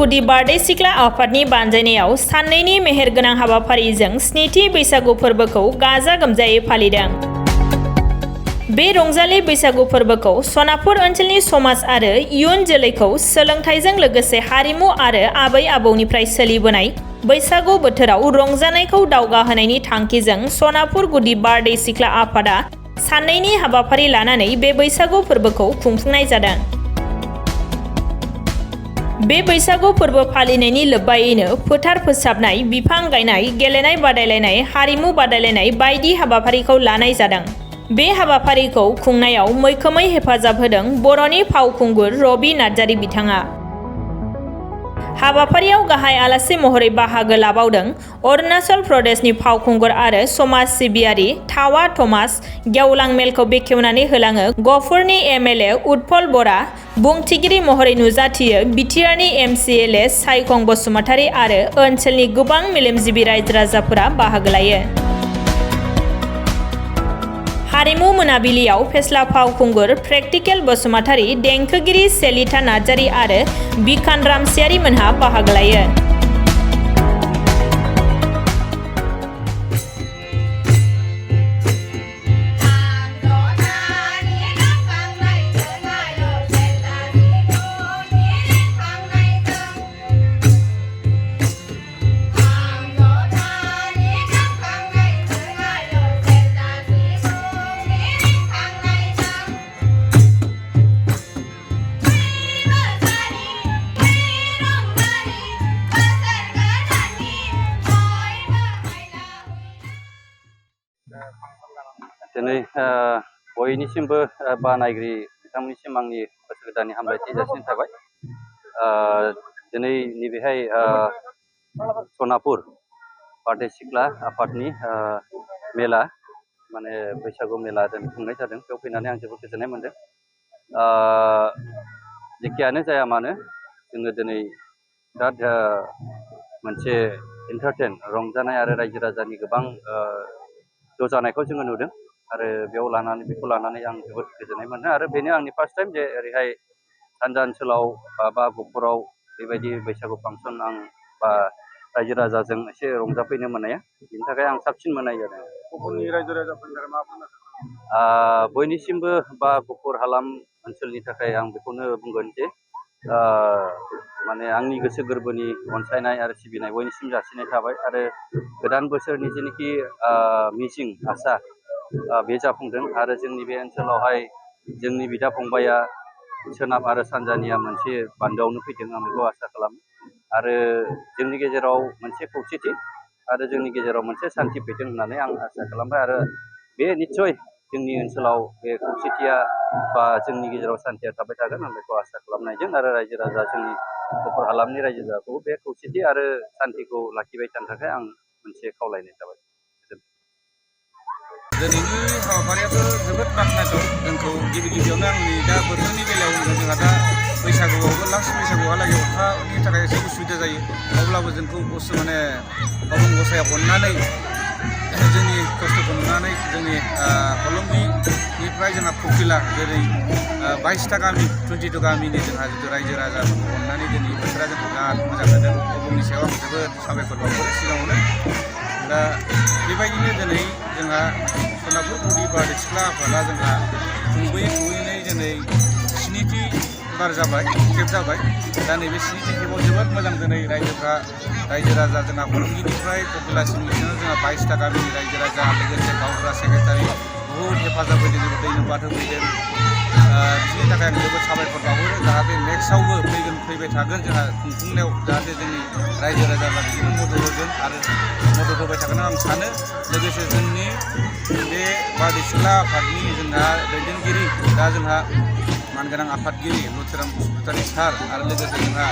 गुदि बारदै सिख्ला आफादनि बानजायनायाव साननैनि मेहेरगोनां हाबाफारिजों स्निथि बैसागु फोरबोखौ गाजा गोमजायै फालिदों। बे रंजालि बैसागु फोरबोखौ सनापुर ओनसोलनि समाज आरो इयुन जोलैखौ सोलोंथाइजों लोगोसे हारिमु आरो आबै आबौनिफ्राय सोलिबोनाय बैसागु बोथोराव रंजानायखौ दावगाहोनायनि थांखिजों सनापुर गुदि बारदै सिख्ला आफादा साननैनि हाबाफारि लानानै बे बैसागु फोरबोखौ खुंफुंनाय जादों। बे बैसागु फोरबो फालिनायनि लोब्बायैनो फोथार फोसाबनाय, बिफां गायनाय, गेलेनाय बादायलायनाय, हारिमु बादायलायनाय बायदि हाबाफारिखौ लानाय जादों। बे हाबाफारिखौ खुंनायाव मैखोमै हेफाजाब होदों बर'नि फावखुंगुर रबि नार्जारी बिथाङा। हाबाफारियाव गाहाय आलासि महरै बाहागो लाबावदों अरुणाचल प्रदेशनि फावखुंगुर आरो समाज सिबियारि थावा थमास। गेवलां मेलखौ बेखेवनानै होलाङो गहपुरनि एमएलए उत्पल बरा। बुंथिगिरि महरै नुजाथियो बिटिआरनि एमसिएलए सायखं बसुमतारी आरो ओनसोलनि गोबां मेलेमजिबि रायजो राजाफोरा बाहागो लायो। हारिमु मोनाबिलियाव फेस्ला फावखुंगुर प्रेक्टिकेल बसुमतारी, देंखोगिरि सेलिता नार्जारी आरो बिखान रामसियारि मोनहा बाहागो लायो। दिनै बयनिसिमबो बानायगिरि बिथांमोननिसिम आंनि गोसो गोदाननि हामलायथि जासिनाय थाबाय। दिनै नैबेहाय सनापुर बारदै सिख्ला आफादनि मेला माने बैसागु मेला दिनै खुंनाय जादों। बेयाव फैनानै आं जोबोद गोजोननाय मोनदों। जेखियानो जाया मानो जोङो दिनै बिराद मोनसे इन्टारटेन रंजानाय आरो रायजो राजानि गोबां ज' जानायखौ जोङो नुदों आरो बेखौ लानानै आं जोबोद गोजोननाय मोनदों। आरो बेनो आंनि फार्स्ट टाइम जे ओरैहाय सानजा ओनसोलाव बा गहपुराव बेबायदि बैसागु फांसन आं बा रायजो राजाजों एसे रंजाफैनो मोननाया, बेनि थाखाय आं साबसिन मोननाय जादों। गहपुरनि रायजो राजाफोरनि थाखाय मा बुंनो? बयनिसिमबो बा गहपुर हालाम ओनसोलनि थाखाय आं बेखौनो बुंगोन जे माने आंनि गोसो गोरबोनि अनसायनाय आरो सिबिनाय बयनिसिम जासिनाय थाबाय। आरो गोदान बोसोरनि जेनोखि मिजिं आसा बे जाफुंदों। आरो जोंनि बे ओनसोलावहाय जोंनि बिदा फंबाया सोनाब आरो सानजानिया मोनसे बान्दोआवनो फैदों, आं बेखौ आसा खालामो। आरो जोंनि गेजेराव मोनसे खौसेथि आरो जोंनि गेजेराव मोनसे सान्थि फैदों होननानै आं आसा खालामबाय। आरो बे निस्सय जोंनि ओनसोलाव बे खौसेथिया बा जोंनि गेजेराव सान्थिया थाबाय थागोन, आं बेखौ आसा खालामनायजों आरो रायजो राजा जोंनि गहपुर हालामनि रायजो राजाखौ बे खौसेथि आरो सान्थिखौ लाखिबाय थानो थाखाय आं मोनसे खावलायनाय जाबाय। दिनैनि हाबाफारियाथ' जोबोद बाख्नायथाव। जोंखौ गिबियावनो आंनि दा बोथोरनि बेलायाव जोंहा दा बैसागुआवबो लास्ट बैसागुआलागै अखानि थाखाय एसे उसुबिदा जायो। अब्लाबो जोंखौ माने अबं गसाया अननानै जोंनि खस्थ'खौ नुनानै जोंनि हलंगिनिफ्राय जोंहा ककिला जेरै 22टा गामि 22 गामिनि जोंहा जिथु रायजो राजाफोरखौ अननानै दिनै बोथोरा जोंखौ बिराद मोजां होदों। अबंनि सायाव आं जोबोद साबायखर बावहरो सिगाङावनो। दा बेबायदिनो दिनै जोंहा सनापुर गुदि बारदै सिख्ला आफादा जोंहा खुंबोयै दिनै स्निथि बार जाबाय, खेब जाबाय। दा नैबे स्निथि खेबाव जोबोद मोजां दिनै रायजो राजा जोंहा हलंगिनिफ्राय ककिलासिम जोंहा 22टा गामिनि रायजो राजा लोगोसे गावबुरा सेक्रेटारि बहुद हेफाजाब होदों, जों दैनोबाद होफैदों। बिनि थाखाय आं जोबोद साबायखर बावहरो। जाहाथे नेक्स्टआवबो फैबाय थागोन जोंहा खुंफुंनायाव, जाहाथे जोंनि रायजो राजाफ्रा बिदिनो मदद होगोन आरो मदद होबाय थागोन आं सानो। लोगोसे जोंनि बे बारदै सिख्ला आफादनि जोंहा दैदेनगिरि दा जोंहा मानगोनां आफादगिरि लथिराम बसुमतारी सार आरो लोगोसे जोंहा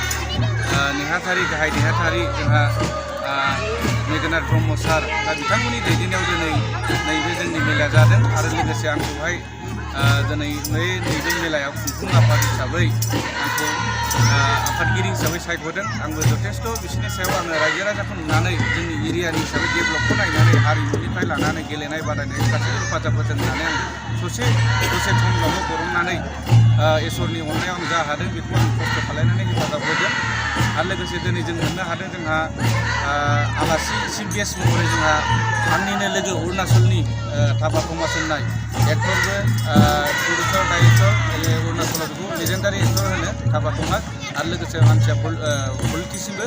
नेहाथारि गाहाय नेहाथारि जोंहा मेघनाथ ब्रह्म सार, दा बिथांमोननि दैदेननायाव दिनै नैबे जोंनि मेलाया जादों। आरो लोगोसे आंखौहाय दिनै नैबे मेलायाव खुंफुं आफाद हिसाबै आंखौ आफादगिरि हिसाबै सायख'दों। आंबो जथेस्थ' बिसोरनि सायाव आङो रायजो राजाखौ नुनानै जोंनि एरियानि हिसाबै डेभेलपखौ नायनानै हारिमुनिफ्राय लानानै गेलेनाय बादायनाय गासैबो हेफाजाब होदों होननानै आं दसे समब्लाबो बरननानै इसोरनि अननायाव आं जा हादों बेखौ आं खस्थ' खालामनानै हेफाजाब होदों। आरो लोगोसे दिनै जों मोननो हादों जोंहा आलासि चिफ गेस्ट महरै जोंहा आंनिनो लोगो अरुणाचलनि थापा थमास होननाय एक्टरबो प्रडिउसार डाइरेक्टर अरुणाचलाव बेखौ लेजेन्डारि एक्टर होनो थापा थमास आरो लोगोसे मानसिया पलिटिसियानबो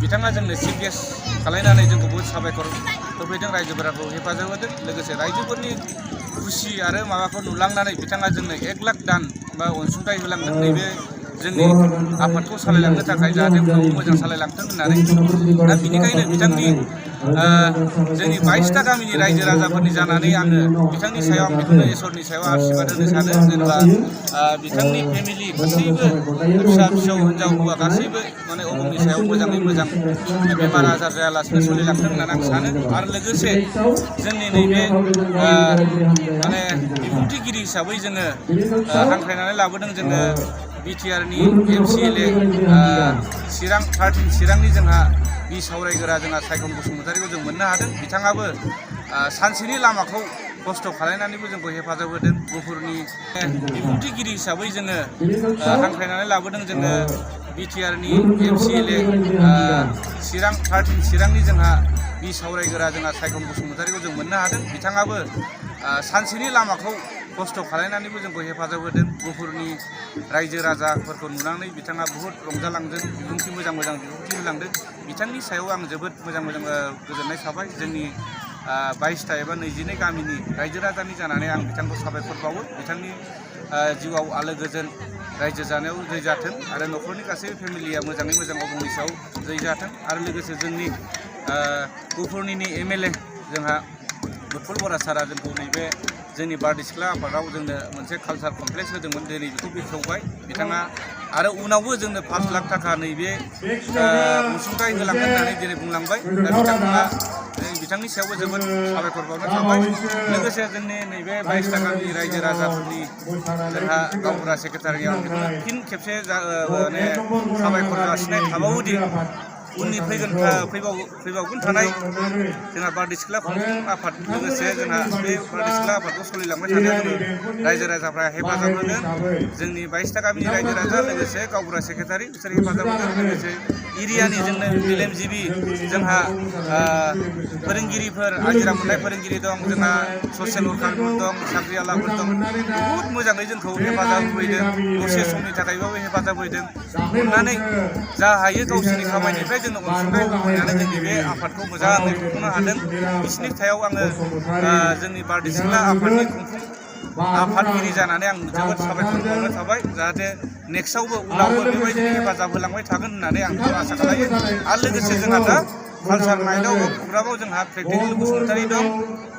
बिथाङा जोंनो चिफ गेस्ट खालायनानै जोंखौ बहुद साबायखर होफैदों रायजोफोरखौ हेफाजाब होदों लोगोसे रायजोफोरनि खुसि आरो माबाखौ नुलांनानै बिथाङा जोंनो 1 लाख दान बा अनसुंथाइ होलांदों नैबे जोंनि आफादखौ सालायलांनो थाखाय जाहाथे उनाव मोजां सालायलांथों होननानै दा बिनिखायनो बिथांनि जोंनि 22टा गामिनि रायजो राजाफोरनि जानानै आङो बिथांनि सायाव आं बेखौनो इसोरनि सायाव आशीर्बाद होनो सानो जेनेबा बिथांनि फेमिलि गासैबो फिसा फिसौ हिनजाव हौवा गासैबो माने अबंनि सायाव मोजाङै मोजां बेमार आजार जायालासिनो सोलिलांथों होननानै आं सानो आरो लोगोसे जोंनि नैबे माने बिबुंथिगिरि हिसाबै जोङो हांख्रायनानै लाबोदों जोङो बिटिआरनि MCLA चिरां 13 चिरांनि जोंहा सावरायगोरा जोंहा सायखं बसुमतारीखौ जों मोननो हादों बिथाङाबो सानसेनि लामाखौ खस्थ' खालायनानैबो जोंखौ हेफाजाब होदों गुफुरनि बिबुंथिगिरि हिसाबै जोङो हांख्रायनानै लाबोदों जोङो बिटिआरनि MCLA चिरां 13 चिरांनि जोंहा सावरायगोरा जोंहा सायखं बसुमतारीखौ जों मोननो हादों बिथाङाबो सानसेनि लामाखौ खस्थ' खालायनानैबो जोंखौ हेफाजाब होदों गुफुरनि रायजो राजाफोरखौ नुनानै बिथाङा बहुद रंजालांदों बिबुंथि मोजां मोजां बिबुंथि होलांदों बिथांनि सायाव आं जोबोद मोजां गोजोननाय थाबाय जोंनि 22टा एबा 22 गामिनि रायजो राजानि जानानै आं बिथांखौ साबायखर बावो बिथांनि जिउआव आलो गोजोन रायजो जानायाव जै जाथों आरो न'खरनि गासैबो फेमिलिया मोजाङै मोजां अबंनि सायाव जै जाथों आरो लोगोसे जोंनि गुफुरनिनि MLA जोंहा उत्पल बरा सारा जोंखौ नैबे जोंनि बारदै सिख्ला आफादाव जोंनो मोनसे कालचार कमप्लेक्स होदोंमोन दिनै बेखौ बेखेवबाय बिथाङा आरो उनावबो जोंनो 5 लाख थाखा नैबे अनसुंथाइ होलांगोन होननानै दिनै बुंलांबाय दा बिथांमोना बिथांनि सायावबो जोबोद साबायखर बावनाय थाबाय लोगोसे जोंनि नैबे 22टा गामिनि रायजो राजाफोरनि जोंहा गावबुरा सेक्रेटारियाव बेखौनो फिन खेबसे माने साबायखर जासिनाय थाबावोदि उननि फैबावगोन थानाय जोंहा बारदै सिख्ला खुंफुं आफाद लोगोसे जोंहा बे बारदै सिख्ला आफादखौ सोलिलांबाय थानायाव जोङो रायजो राजाफ्रा हेफाजाब होगोन जोंनि 22टा गामिनि रायजो राजा लोगोसे गावबुरा सेक्रेटारि बिसोर हेफाजाब होगोन लोगोसे एरियानि जोंनो मेलेमजिबि जोंहा फोरोंगिरिफोर आजिरा मोननाय फोरोंगिरि दं जोंहा ससियेल वर्कारफोर दं साख्रिआवलाफोर दं बहुद मोजाङै जोंखौ हेफाजाब होफैदों दसे समनि थाखायबाबो हेफाजाब होदों अननानै जा हायो गावसोरनि खामानिनिफ्राय जोंनो अनसुंथाइ होफैनानै जोंनि बे आफादखौ मोजाङै खुंनो हादों बिसोरनि सायाव आङो जोंनि बारदै सिख्ला आफादनि खुंफुं आफादगिरि जानानै आं जोबोद साबायखर बावनाय थाबाय जाहाथे नेक्स्टआवबो उनावबो बेबायदिनो हेफाजाब होलांबाय थागोन होननानै आं बेखौ आसा खालायो आरो लोगोसे जोंहा दा कालचार नाइटआव प्रग्रामाव जोंहा प्रेक्टिकेल बसुमतारी दं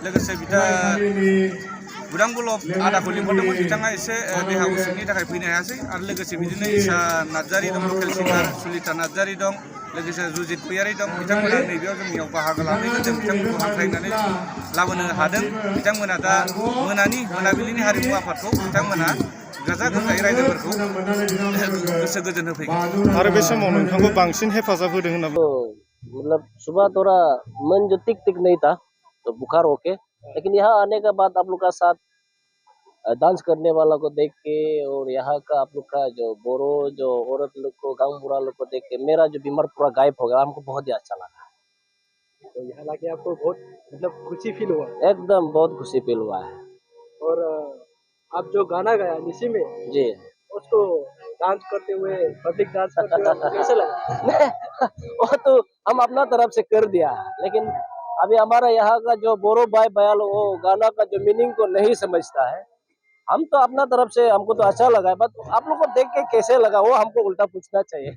लोगोसे बुदांबुलब आदाखौ लिंहरदोंमोन बिथाङा एसे देहा उसुखनि थाखाय फैनो हायासै आरो लोगोसे बिदिनो इसा नार्जारि दं लकेल सिंगार सुलिता नार्जारि दं लोगोसे रुजित भुयारि दं बिथांमोना नैबेयाव जोंनियाव बाहागो लानायखौ जों बिथांमोनखौ हांख्रायनानै लाबोनो हादों बिथांमोना दा मोनाबिलिनि हारिमु आफादखौ बिथांमोना गाजा गोमजायै रायजोफोरखौ गोसो गोजोन होफैगोन आरो बे समाव नोंथांखौ बांसिन हेफाजाब होदों होनना मतलब सुबह थोड़ा मन जो टिक नहीं था तो बुखार होके लेकिन यहाँ आने के बाद आप लोग का साथ डांस करने वाला को देख के और यहाँ का आप लोग का जो बोरो जो औरत लोग को गाँव बुरा लोग को देख के मेरा जो बीमार पूरा गायब हो गया हमको बहुत ही अच्छा लगा तो यहाँ लाके आपको बहुत मतलब खुशी फील हुआ एकदम बहुत खुशी फील हुआ है और आप जो गाना गाया निशी में जी उसको डांस करते हुए पब्लिक डांस करते हुए आपको कैसे लगा वो तो हम अपना तरफ से कर दिया लेकिन अभी हमारा यहाँ का जो बोरो भाई बयाल वो गाना का जो मीनिंग को नहीं समझता है हम तो अपना तरफ से हमको तो अच्छा लगा है बट आप लोग को देख के कैसे लगा वो हमको उल्टा पूछना चाहिए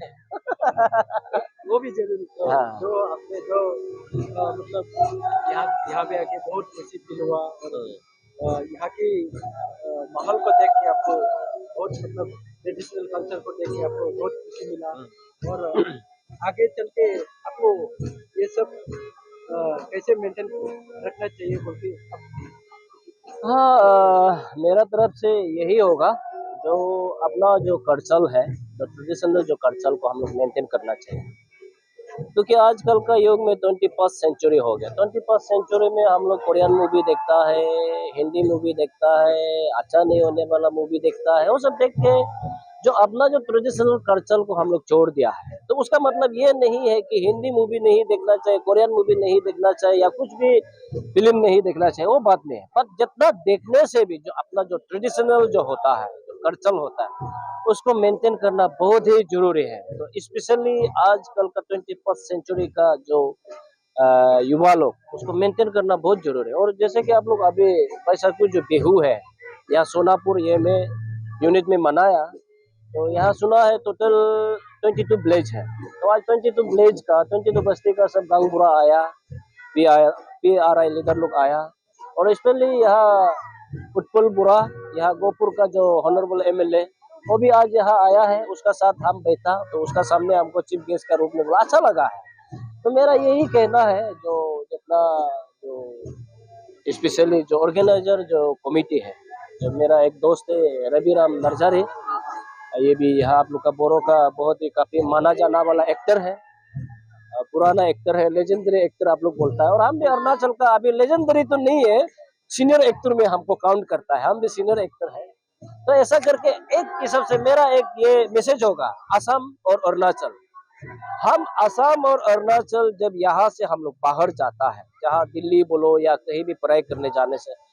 वो भी जरूरी है हाँ। जो आपने जो मतलब यहाँ पे आके बहुत खुशी फील हुआ और यहाँ की माहौल को देख के आपको बहुत मतलब ट्रेडिशनल कल्चर को देख के आपको बहुत खुशी मिला और आगे चल के आपको ये सब कैसे मेंटेन रखना चाहिए बोलते हाँ मेरा तरफ से यही होगा जो अपना जो कल्चर है जो ट्रेडिशनल जो कल्चर को हम लोग मेंटेन करना चाहिए क्योंकि आजकल का युग में 21st सेंचुरी हो गया 21st सेंचुरी में हम लोग कोरियन मूवी देखता है हिंदी मूवी देखता है अच्छा नहीं होने वाला मूवी देखता है वो सब देख के जो अपना जो ट्रेडिशनल कल्चर को हम लोग छोड़ दिया है, तो उसका मतलब ये नहीं है कि हिंदी मूवी नहीं देखना चाहिए, कोरियन मूवी नहीं देखना चाहिए या कुछ भी फिल्म नहीं देखना चाहिए, वो बात नहीं है। पर जितना देखने से भी जो अपना जो ट्रेडिशनल जो होता है, जो कल्चर होता है, उसको मेंटेन करना बहुत ही जरूरी है। तो स्पेशली आजकल का 21st सेंचुरी का जो युवा लोग उसको मेंटेन करना बहुत जरूरी है। और जैसे कि आप लोग अभी बैसाखी जो बिहू है यहाँ सोनापुर ये में यूनिट में मनाया, तो यहाँ सुना है टोटल 22 विलेज है। तो आज 22 विलेज का 22 बस्ती का सब गांगपुरा आया, PRI लीडर लोग आया, और स्पेशली यहाँ उत्पलपुरा यहाँ गोपुर का जो ऑनरेबल MLA वो भी आज यहाँ आया है, उसका साथ हम बैठा, तो उसका सामने हमको चीफ गेस्ट का रूप में बोला, अच्छा लगा है। तो मेरा यही कहना है, जो जितना जो स्पेशली जो ऑर्गेनाइजर जो कमिटी है, जो मेरा एक दोस्त है रविराम नरजारी, ये भी यहाँ आप लोग का बोरो का बहुत ही काफी माना जाना वाला एक्टर है, पुराना एक्टर है, लेजेंडरी एक्टर आप लोग बोलता है। और हम भी अरुणाचल का अभी लेजेंडरी तो नहीं है, सीनियर एक्टर में हमको काउंट करता है, हम भी सीनियर एक्टर है। तो ऐसा करके एक हिसाब से मेरा एक ये मैसेज होगा, असम और अरुणाचल, हम असम और अरुणाचल जब यहाँ से हम लोग बाहर जाता है, जहाँ दिल्ली बोलो या कहीं भी पढ़ाई करने जाने से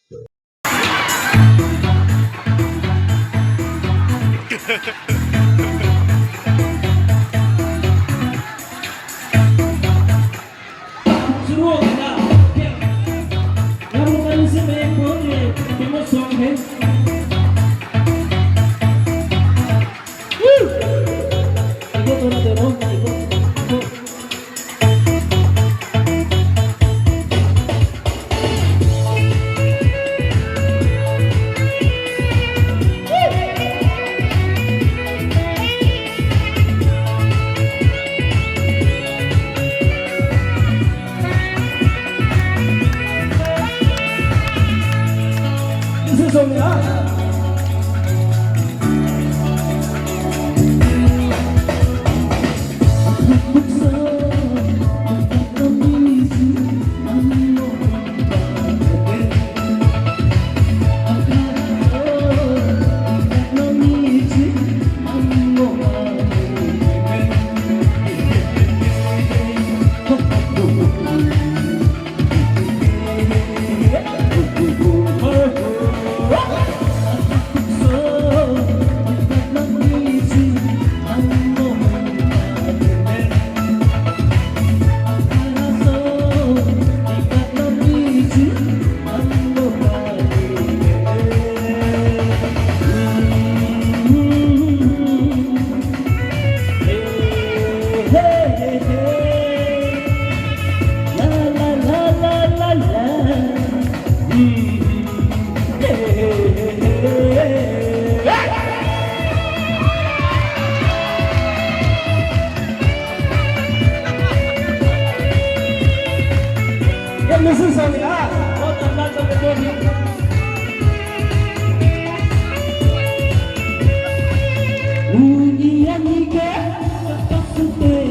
Bunyi yang nikah, tetap sudah.